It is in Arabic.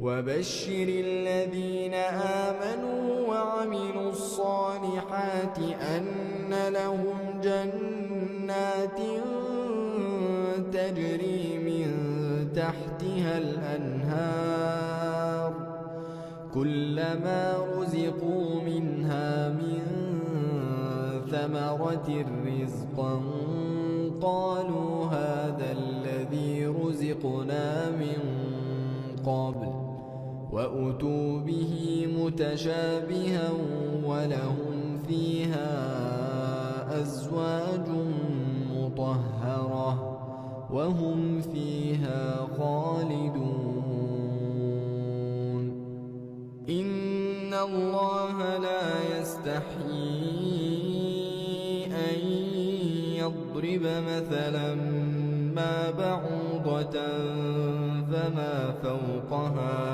وبشر الذين آمنوا وعملوا الصالحات أن لهم جنات تجري من تحتها الأنهار كلما رزقوا منها من ثمرة رزقا قالوا هذا الذي رزقنا من قبل وأتوا به متشابها ولهم فيها أزواج مطهرة وهم فيها خالدون إن الله لا يستحيي أن يضرب مثلا ما بعوضة فما فوقها